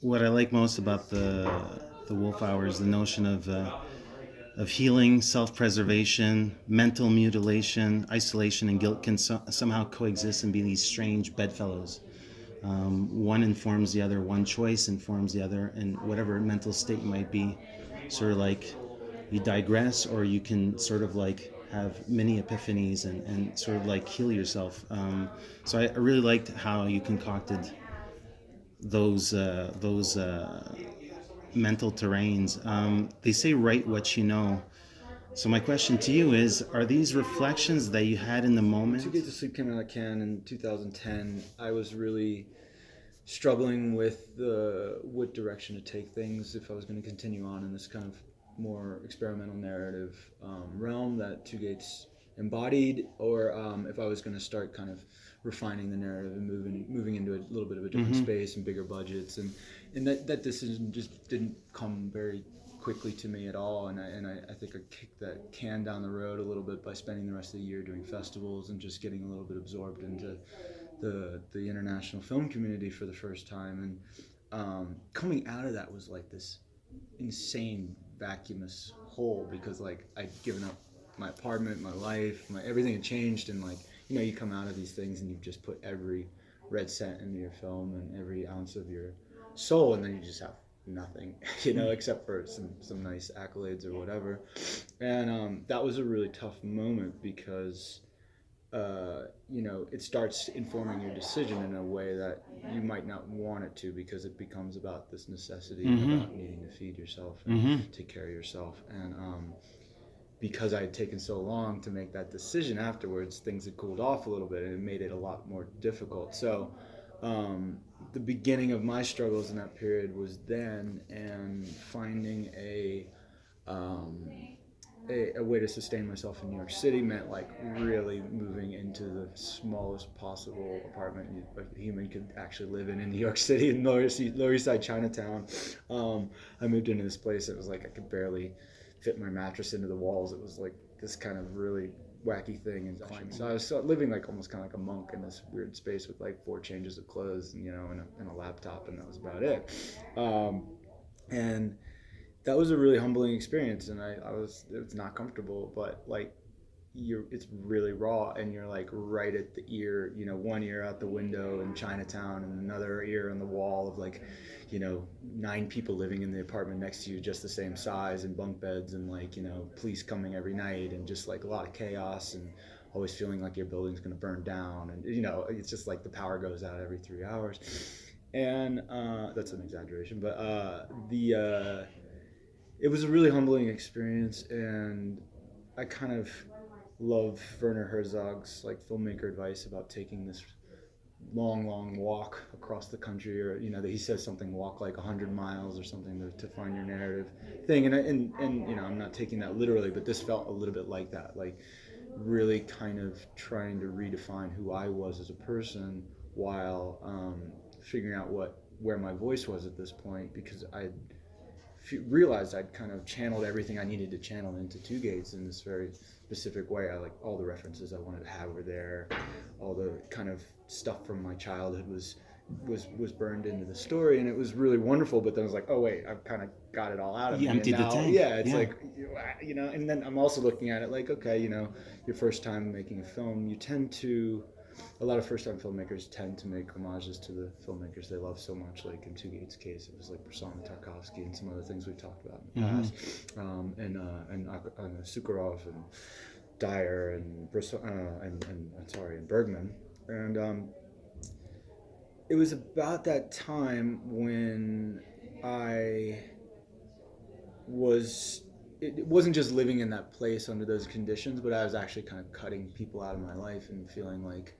what I like most about the wolf hour is the notion of healing, self-preservation, mental mutilation, isolation, and guilt can somehow coexist and be these strange bedfellows. One informs the other, one choice informs the other, and whatever mental state you might be, sort of like you digress, or you can sort of like have many epiphanies and sort of like heal yourself. So I really liked how you concocted those mental terrains. They say write what you know. So my question to you is: are these reflections that you had in the moment? To Get to Sleep came out of Cannes in 2010. I was really struggling with what direction to take things if I was going to continue on in this kind of more experimental narrative realm that Two Gates embodied, or if I was going to start kind of refining the narrative and moving into a little bit of a different space and bigger budgets, and that decision just didn't come very quickly to me at all, and I think I kicked that can down the road a little bit by spending the rest of the year doing festivals and just getting a little bit absorbed into the international film community for the first time, and coming out of that was like this insane vacuumous hole, because like I'd given up my apartment, my life, my everything had changed, and like you come out of these things and you've just put every red cent into your film and every ounce of your soul, and then you just have nothing, except for some nice accolades or whatever. And that was a really tough moment because it starts informing your decision in a way that you might not want it to, because it becomes about this necessity about needing to feed yourself and take care of yourself. And because I had taken so long to make that decision afterwards, things had cooled off a little bit and it made it a lot more difficult. So the beginning of my struggles in that period was then, and finding a way to sustain myself in New York City meant like really moving into the smallest possible apartment a human could actually live in New York City, in Lower East Side Chinatown. I moved into this place that was like I could barely fit my mattress into the walls. It was like this kind of really wacky thing, and so I was living like almost kind of like a monk in this weird space with like 4 changes of clothes and and a laptop, and that was about it. And that was a really humbling experience, and it was not comfortable, but like it's really raw, and you're like right at the ear, one ear out the window in Chinatown and another ear on the wall of like 9 people living in the apartment next to you just the same size, and bunk beds, and like police coming every night, and just like a lot of chaos, and always feeling like your building's going to burn down, and it's just like the power goes out every 3 hours. And that's an exaggeration, but it was a really humbling experience, and I kind of love Werner Herzog's like filmmaker advice about taking this long walk across the country, or that he says something, walk like 100 miles or something to find your narrative thing, and I'm not taking that literally, but this felt a little bit like that, like really kind of trying to redefine who I was as a person while figuring out where my voice was at this point, because I realized I'd kind of channeled everything I needed to channel into Two Gates in this very specific way. I like all the references I wanted to have were there, all the kind of stuff from my childhood was burned into the story, and it was really wonderful. But then I was like, oh wait, I've kind of got it all out of me. You emptied the tank. Yeah, it's like and then I'm also looking at it like, okay, your first time making a film, you tend to. A lot of first-time filmmakers tend to make homages to the filmmakers they love so much. Like in Two Gates' case, it was like Prasanna Tarkovsky and some other things we've talked about in the past, and Sukharov and Dyer and Bergman. And it was about that time when it wasn't just living in that place under those conditions, but I was actually kind of cutting people out of my life and feeling like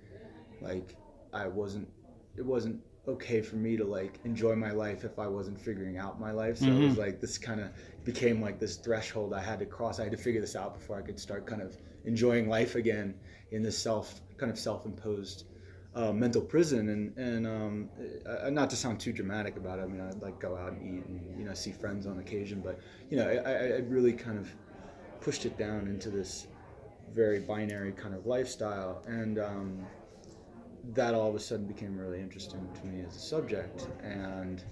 it wasn't okay for me to like enjoy my life if I wasn't figuring out my life. So it was like this kind of became like this threshold I had to cross. I had to figure this out before I could start kind of enjoying life again in this self-imposed mental prison. And not to sound too dramatic about it, I mean, I'd like go out and eat and see friends on occasion, but I really kind of pushed it down into this very binary kind of lifestyle, and that all of a sudden became really interesting to me as a subject. And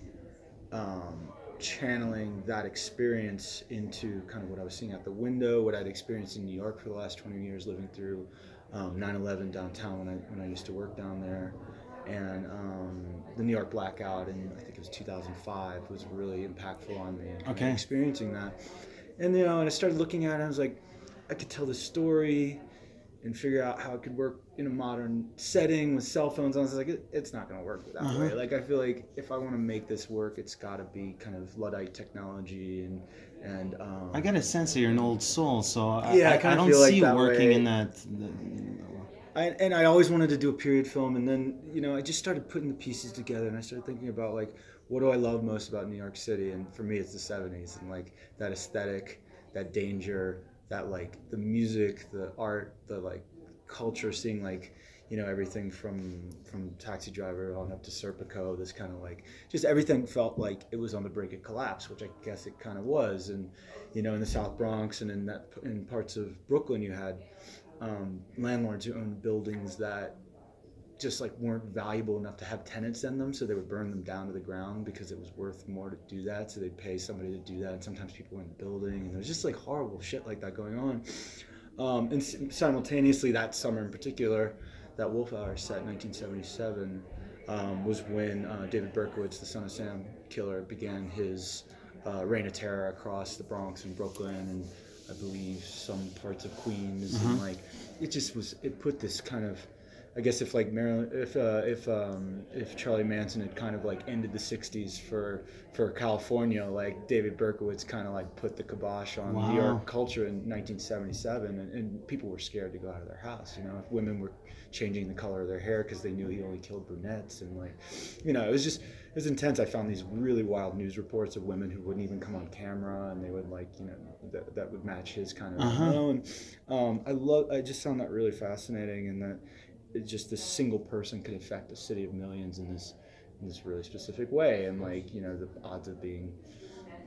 channeling that experience into kind of what I was seeing out the window, what I'd experienced in New York for the last 20 years, living through 9/11 downtown when I used to work down there, and the New York blackout in I think it was 2005 was really impactful on me. And Okay. Experiencing that, and and I started looking at it. I was like, I could tell this story and figure out how it could work in a modern setting with cell phones. I was like, it's not going to work that way. Like, I feel like if I want to make this work, it's got to be kind of Luddite technology and I get a sense that you're an old soul, so Yeah, I I kinda don't feel like see you that working way. in that. I always wanted to do a period film, and then I just started putting the pieces together, and I started thinking about like, what do I love most about New York City? And for me, it's the '70s, and like that aesthetic, that danger, that like the music, the art, the like culture, seeing like everything from Taxi Driver on up to Serpico. This kind of like just everything felt like it was on the brink of collapse, which I guess it kind of was. And in the South Bronx and in parts of Brooklyn, you had landlords who owned buildings that just like weren't valuable enough to have tenants in them, so they would burn them down to the ground because it was worth more to do that. So they'd pay somebody to do that, and sometimes people were in the building, and there was just like horrible shit like that going on. And simultaneously, that summer in particular, that Wolf Hour set in 1977 was when David Berkowitz, the Son of Sam killer, began his reign of terror across the Bronx and Brooklyn and I believe some parts of Queens. And like it put this kind of, I guess if like Maryland, if Charlie Manson had kind of like ended the '60s for California, like David Berkowitz kind of like put the kibosh on New York culture in 1977, and people were scared to go out of their house. If women were changing the color of their hair because they knew he only killed brunettes, and like, it was intense. I found these really wild news reports of women who wouldn't even come on camera, and they would like, that would match his kind of. I just found that really fascinating, and that just this single person could affect a city of millions in this really specific way, and like the odds of being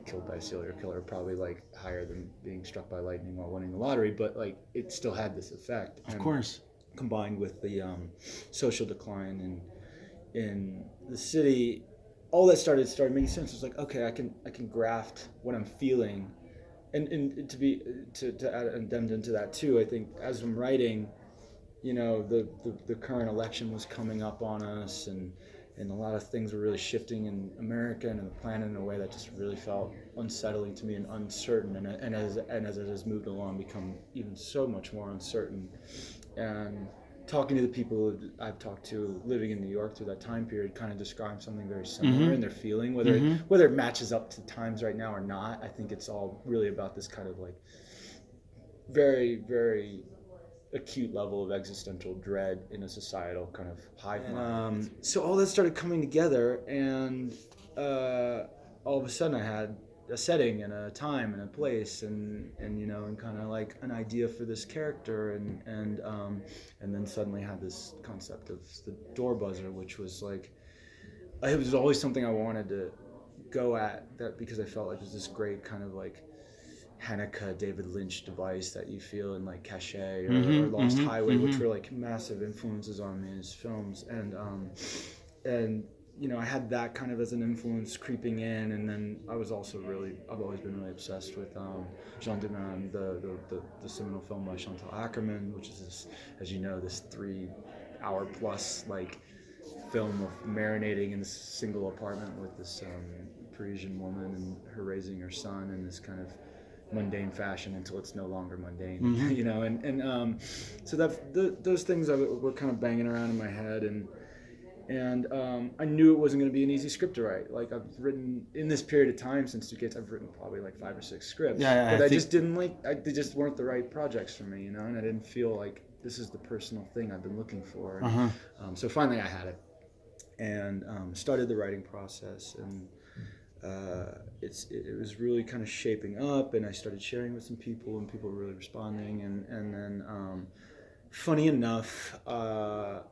killed by a serial killer are probably like higher than being struck by lightning while winning the lottery, but like it still had this effect. Of course. Combined with the social decline in the city, all that started making sense. It was like, okay, I can graft what I'm feeling, and to add an addendum to that too. I think as I'm writing, the current election was coming up on us, and a lot of things were really shifting in America and in the planet in a way that just really felt unsettling to me and uncertain. And as it has moved along, become even so much more uncertain. And talking to the people I've talked to living in New York through that time period kind of describe something very similar in their feeling, whether it matches up to times right now or not. I think it's all really about this kind of like very, very acute level of existential dread in a societal kind of hive mind. So all that started coming together, and all of a sudden I had a setting and a time and a place, and kind of like an idea for this character, and then suddenly had this concept of the door buzzer, which was like, it was always something I wanted to go at, that because I felt like it was this great kind of like Hanukkah, David Lynch device that you feel in like Cachet or Lost Highway, which were like massive influences on me in his films, and I had that kind of as an influence creeping in, and then I've always been really obsessed with Jean Demain, the seminal film by Chantal Akerman, which is this, as you know, this 3-hour plus like film of marinating in this single apartment with this Parisian woman and her raising her son in this kind of mundane fashion until it's no longer mundane, so those things were kind of banging around in my head, and I knew it wasn't going to be an easy script to write. Like, I've written in this period of time since Two Gates, I've written probably like 5 or 6 scripts, but I just didn't they just weren't the right projects for me, and I didn't feel like this is the personal thing I've been looking for. And, so finally I had it, and started the writing process, and it was really kind of shaping up, and I started sharing with some people, and people were really responding, and then funny enough, it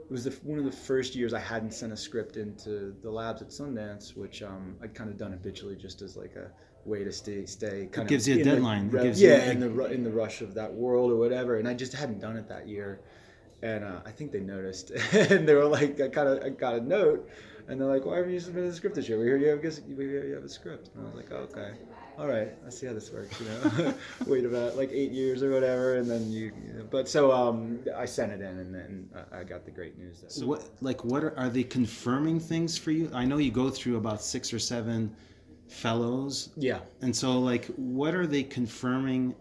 was one of the first years I hadn't sent a script into the labs at Sundance, which I'd kind of done habitually just as like a way to stay kind of. It gives you a deadline. In the rush of that world or whatever, and I just hadn't done it that year. And I think they noticed, and they were like, I got a note And they're like, why haven't you submitted a script this year? We hear you have a script. And I was like, oh, okay. All right, I see how this works, Wait about like 8 years or whatever, and then But so I sent it in, and then I got the great news. So what are they confirming things for you? I know you go through about 6 or 7 fellows. Yeah. And so like, what are they confirming?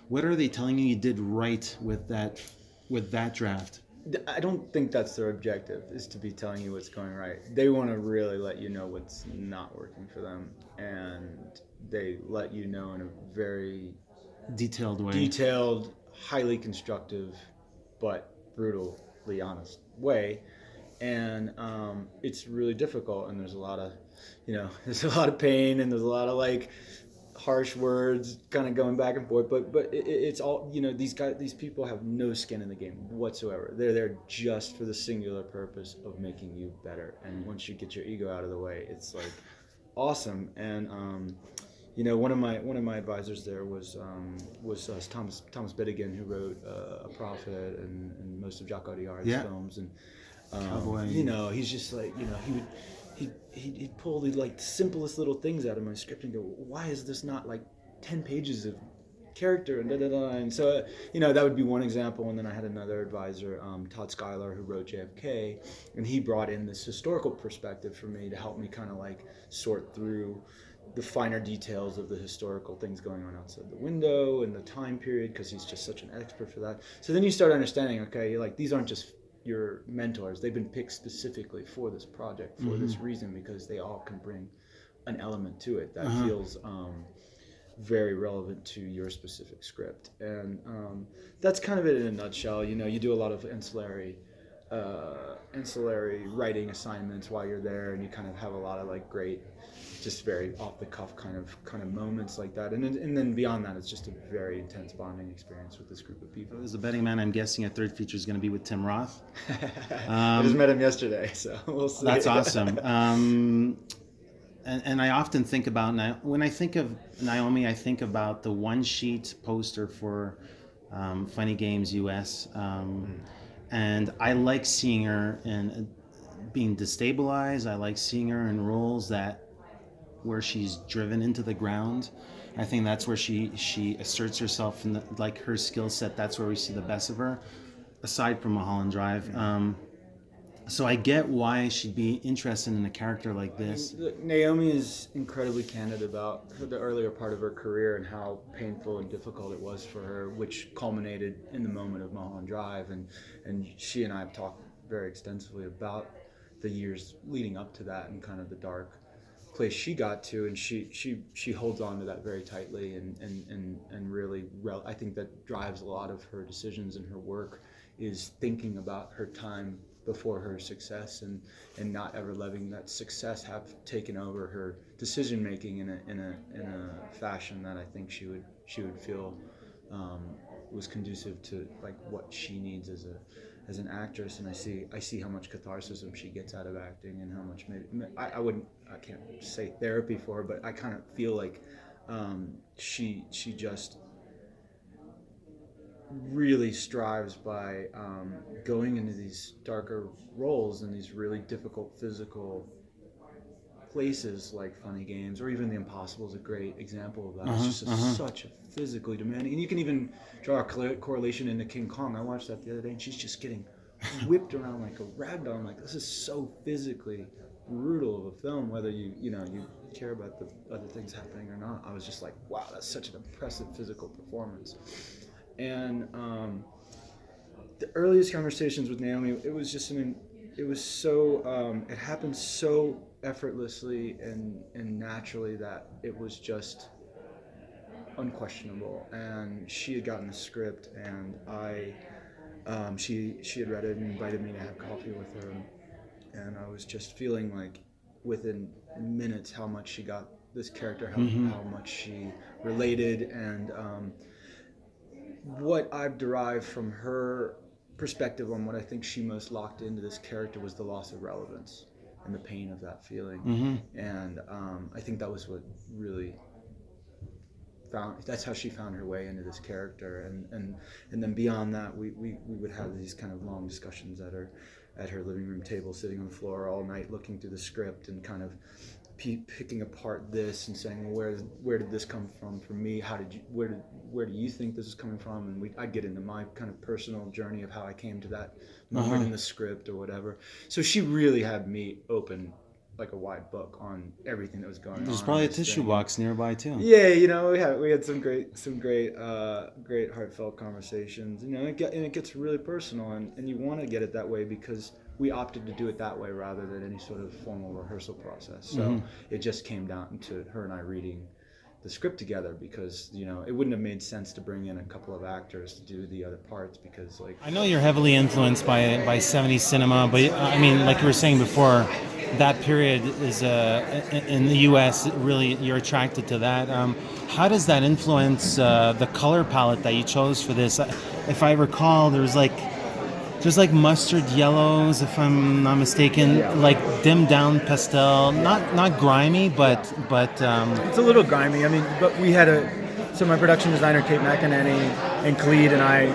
What are they telling you did right with that draft? I don't think that's their objective, is to be telling you what's going right. They want to really let you know what's not working for them, and they let you know in a very detailed, highly constructive, but brutally honest way. And it's really difficult, and there's a lot of pain, and there's a lot of like harsh words kind of going back and forth, but it's all, these people have no skin in the game whatsoever. They're there just for the singular purpose of making you better, and once you get your ego out of the way, it's like awesome. And one of my advisors there was Thomas Bittigan, who wrote A Prophet and most of Jacques Audiard's films, and Cowboy. He's just like, he'd pull the like simplest little things out of my script and go, why is this not like 10 pages of character and and so that would be one example. And then I had another advisor, Todd Schuyler, who wrote JFK, and he brought in this historical perspective for me to help me kind of like sort through the finer details of the historical things going on outside the window and the time period, because he's just such an expert for that. So then you start understanding, okay, like these aren't just your mentors. They've been picked specifically for this project, for this reason, because they all can bring an element to it that feels very relevant to your specific script. And that's kind of it in a nutshell. You do a lot of ancillary writing assignments while you're there, and you kind of have a lot of like great, just very off the cuff kind of moments like that. And then beyond that, it's just a very intense bonding experience with this group of people. As a betting man, I'm guessing a third feature is going to be with Tim Roth. I just met him yesterday, so we'll see. That's awesome. And I often think about, when I think of Naomi, I think about the one-sheet poster for Funny Games US. And I like seeing her in being destabilized. I like seeing her in roles where she's driven into the ground. I think that's where she asserts herself, and like her skill set. That's where we see the best of her, aside from Mulholland Drive. So I get why she'd be interested in a character like this. Naomi is incredibly candid about the earlier part of her career and how painful and difficult it was for her, which culminated in the moment of Mulholland Drive. And she and I have talked very extensively about the years leading up to that and kind of the dark place she got to, and she holds on to that very tightly, and really I think that drives a lot of her decisions and her work, is thinking about her time before her success, and not ever letting that success have taken over her decision making in a fashion that I think she would feel was conducive to like what she needs as an actress. And I see how much catharsis she gets out of acting, and how much I can't say therapy for her, but I kind of feel like she just really strives by going into these darker roles and these really difficult physical places like Funny Games, or even The Impossible is a great example of that. It's just such a physically demanding, and you can even draw a correlation into King Kong. I watched that the other day, and she's just getting whipped around like a rag doll. I'm like, this is so physically brutal of a film, whether you care about the other things happening or not. I was just like, wow, that's such an impressive physical performance. And the earliest conversations with Naomi, it was just it happened so effortlessly and naturally that it was just unquestionable. And she had gotten the script, and she had read it and invited me to have coffee with her, and I was just feeling like within minutes how much she got this character, how much she related, and what I've derived from her perspective on what I think she most locked into this character was the loss of relevance and the pain of that feeling. And I think that was what really that's how she found her way into this character. And then beyond that, we would have these kind of long discussions at her living room table, sitting on the floor all night, looking through the script and kind of picking apart this and saying, well, where did this come from for me? Where do you think this is coming from? And I'd get into my kind of personal journey of how I came to that moment in the script or whatever. So she really had me open like a wide book on everything that was going on. There's probably a tissue box nearby too. Yeah, you know, we had some great heartfelt conversations. You know, it gets really personal, and you want to get it that way because we opted to do it that way rather than any sort of formal rehearsal process. So it just came down to her and I reading the script together because, you know, it wouldn't have made sense to bring in a couple of actors to do the other parts because, like... I know you're heavily influenced by 70s cinema, but I mean, like you were saying before, that period is in the U.S. really you're attracted to that. How does that influence the color palette that you chose for this? If I recall, there's like mustard yellows, if I'm not mistaken, like dimmed down pastel, not grimy, but it's a little grimy. I mean, but we had so my production designer Kaet McAnneny and Khalid and I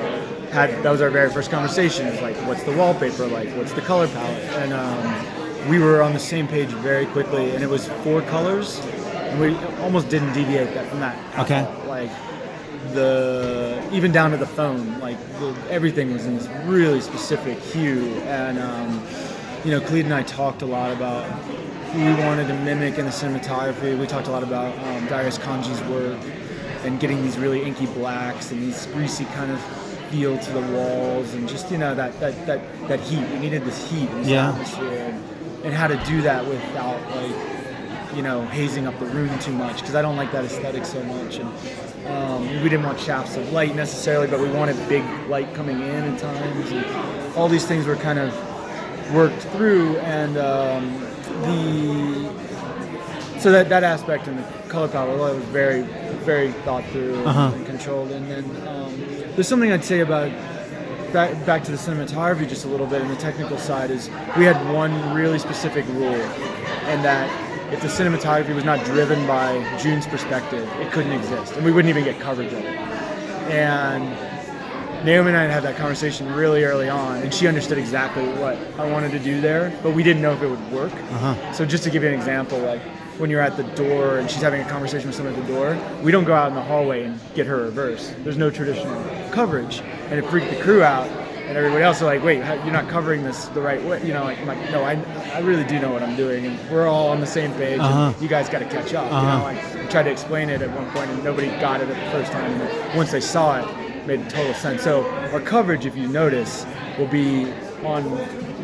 that was our very first conversation. It was like, what's the wallpaper like? What's the color palette? And we were on the same page very quickly, and it was 4 colors, and we almost didn't deviate from that. Okay. Like even down to the phone, like everything was in this really specific hue, and you know, Khalid and I talked a lot about who we wanted to mimic in the cinematography. We talked a lot about Darius Kanji's work and getting these really inky blacks and these greasy kind of feel to the walls, and just, you know, that heat. We needed this heat in this atmosphere, and how to do that without, like, you know, hazing up the room too much, because I don't like that aesthetic so much. And we didn't want shafts of light necessarily, but we wanted big light coming in at times, and all these things were kind of worked through, and so that aspect in the color palette was very, very thought through and controlled. And then there's something I'd say about back to the cinematography just a little bit, and the technical side is we had one really specific rule, and that if the cinematography was not driven by June's perspective, it couldn't exist, and we wouldn't even get coverage of it. And Naomi and I had that conversation really early on, and she understood exactly what I wanted to do there, but we didn't know if it would work. So just to give you an example, like when you're at the door and she's having a conversation with someone at the door, we don't go out in the hallway and get her reverse. There's no traditional coverage, and it freaked the crew out, and everybody else are like, wait, you're not covering this the right way. You know, like, I'm like, no, I really do know what I'm doing, and we're all on the same page, and you guys got to catch up. You know, I tried to explain it at one point, and nobody got it at the first time, and once they saw it, it made total sense. So our coverage, if you notice, will be on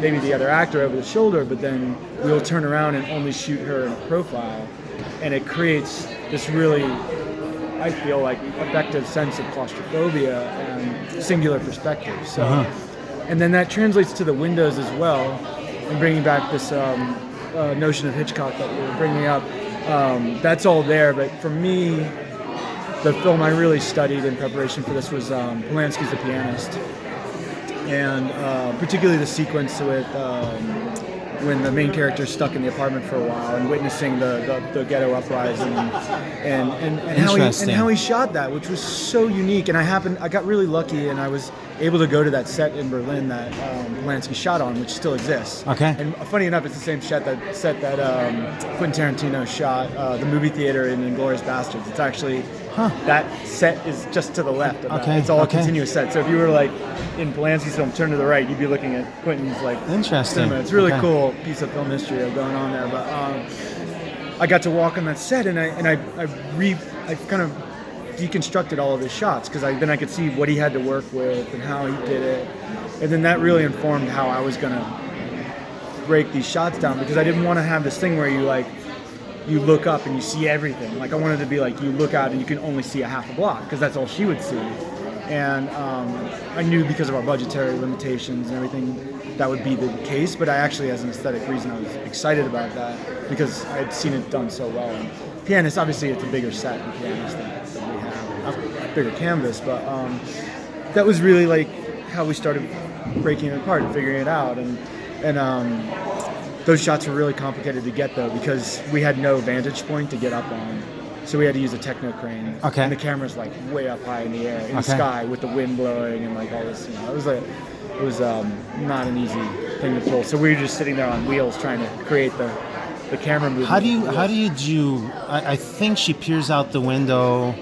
maybe the other actor over the shoulder, but then we'll turn around and only shoot her in a profile, and it creates this really, I feel like, effective sense of claustrophobia and singular perspective. So, and then that translates to the windows as well, and bringing back this notion of Hitchcock that we were bringing up. That's all there, but for me, the film I really studied in preparation for this was Polanski's The Pianist, and particularly the sequence with when the main character is stuck in the apartment for a while and witnessing the ghetto uprising, and how he shot that, which was so unique. And I got really lucky, and I was able to go to that set in Berlin that Polanski shot on, which still exists. Okay. And funny enough, it's the same set that Quentin Tarantino shot the movie theater in Inglourious Bastards. It's actually that set is just to the left of that. It's all a continuous set. So if you were like in Polanski's film, turn to the right, you'd be looking at Quentin's like cinema. It's a really cool piece of film history going on there. But I got to walk on that set, and I kind of deconstructed all of his shots, because then I could see what he had to work with and how he did it, and then that really informed how I was gonna break these shots down, because I didn't want to have this thing where you look up and you see everything. Like, I wanted to be like, you look out and you can only see a half a block, because that's all she would see. And I knew because of our budgetary limitations and everything that would be the case, but I actually, as an aesthetic reason, I was excited about that because I had seen it done so well. And Pianist, obviously, it's a bigger set in Pianist than we have, a bigger canvas, but that was really like how we started breaking it apart and figuring it out. And those shots were really complicated to get, though, because we had no vantage point to get up on. So we had to use a techno crane. Okay. And the camera's like way up high in the air, in the sky, with the wind blowing and like all this. You know, it was not an easy thing to pull. So we were just sitting there on wheels trying to create the camera movement. How do you I think she peers out the window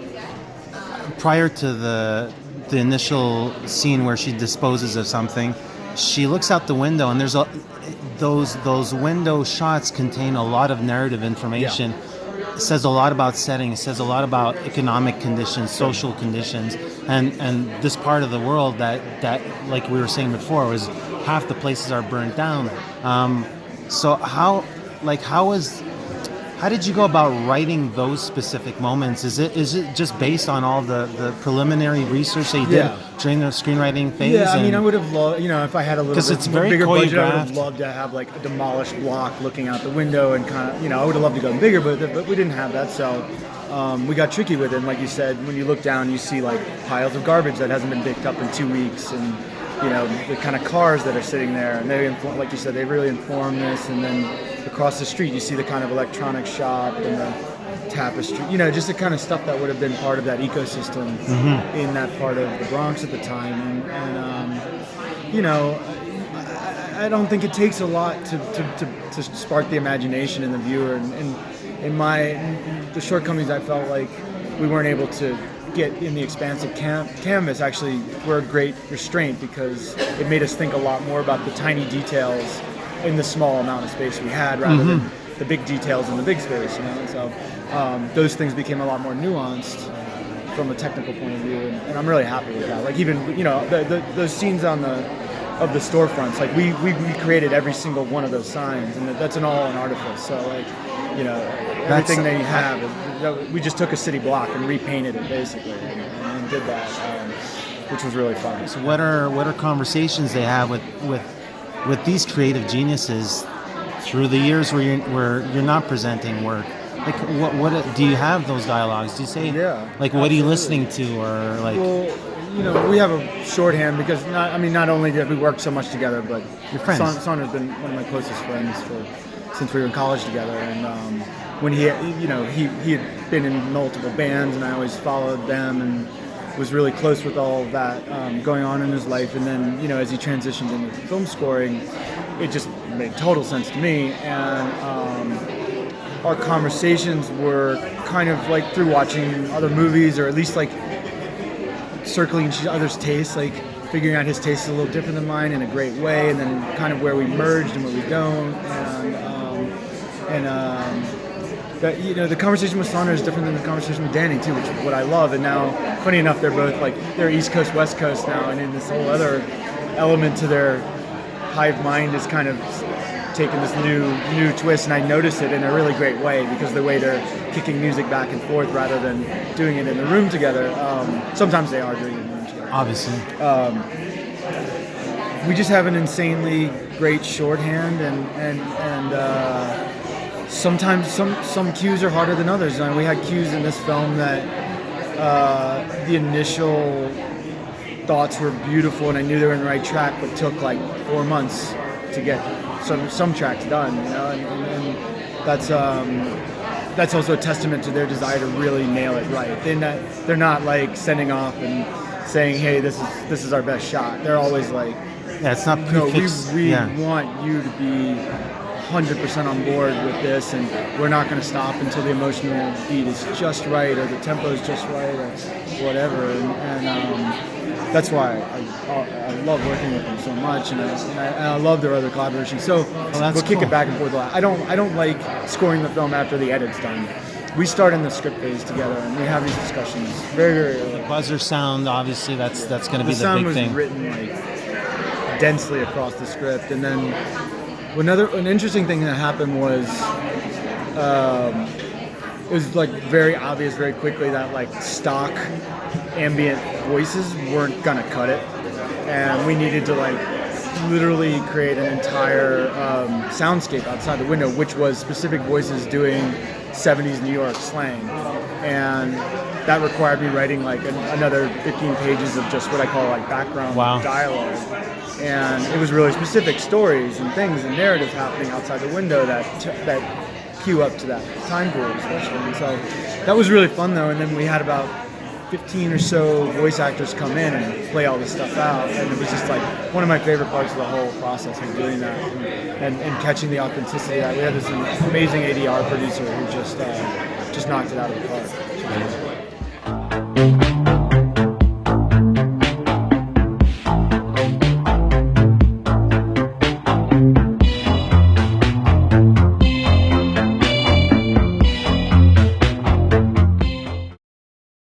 prior to the initial scene where she disposes of something. She looks out the window, and there's those window shots contain a lot of narrative information. Yeah. It says a lot about setting. It says a lot about economic conditions, social conditions, and this part of the world that like we were saying before was half the places are burnt down. So how did you go about writing those specific moments? Is it just based on all the preliminary research that you did during the screenwriting phase? Yeah, I mean, I would have loved, if I had a little bit bigger budget, I would have loved to have like a demolished block looking out the window and kind of, I would have loved to go bigger, but we didn't have that, so we got tricky with it. And like you said, when you look down, you see like piles of garbage that hasn't been picked up in 2 weeks, and the kind of cars that are sitting there, and they like you said, they really inform this. And then across the street, you see the kind of electronics shop and the tapestry, just the kind of stuff that would have been part of that ecosystem in that part of the Bronx at the time. And I don't think it takes a lot to spark the imagination in the viewer. And in the shortcomings, I felt like we weren't able to get in the expansive canvas actually were a great restraint, because it made us think a lot more about the tiny details in the small amount of space we had, rather than the big details in the big space. So those things became a lot more nuanced from a technical point of view, and I'm really happy with that. Like even those scenes of the storefronts, like we created every single one of those signs, and that's an artifice. So like everything they have, we just took a city block and repainted it basically, and did that, which was really fun. So what are conversations they have with these creative geniuses through the years where you're not presenting work? Like what do you have those dialogues? Do you say like what are you listening to, or like? Well, we have a shorthand because not only did we work so much together, but your friends. Sandra's been one of my closest friends since we were in college together, and when he had been in multiple bands, and I always followed them and was really close with all of that going on in his life. And then as he transitioned into film scoring, it just made total sense to me. And our conversations were kind of like through watching other movies, or at least like circling each other's tastes, like figuring out his taste is a little different than mine in a great way, and then kind of where we merged and where we don't. The conversation with Sandra is different than the conversation with Danny too, which is what I love. And now, funny enough, they're both like, they're East Coast, West Coast now, and in this whole other element to their hive mind is kind of taking this new twist, and I notice it in a really great way, because the way they're kicking music back and forth rather than doing it in the room together. Sometimes they are doing it in the room together. Obviously. We just have an insanely great shorthand, and sometimes some cues are harder than others. We had cues in this film that the initial thoughts were beautiful, and I knew they were in the right track, but took like 4 months to get some tracks done, and that's also a testament to their desire to really nail it right. They're not like sending off and saying, hey, this is our best shot. They're always like, it's not prefixed. We want you to be 100% on board with this, and we're not going to stop until the emotional beat is just right, or the tempo is just right, or whatever. And that's why I love working with them so much, and I love their other collaborations. So we'll kick it back and forth a lot. I don't like scoring the film after the edit's done. We start in the script phase together, and we have these discussions very, very early. The buzzer sound, obviously, that's going to be the big thing. The sound was written like densely across the script, and then an interesting thing that happened was it was like very obvious very quickly that like stock ambient voices weren't gonna cut it, and we needed to like literally create an entire soundscape outside the window, which was specific voices doing 70s New York slang, and that required me writing like another 15 pages of just what I call like background dialogue. And it was really specific stories and things and narratives happening outside the window that cue up to that time period, especially. And so that was really fun, though. And then we had about 15 or so voice actors come in and play all this stuff out, and it was just like one of my favorite parts of the whole process of doing that, and catching the authenticity of that. We had this amazing ADR producer who just knocked it out of the park.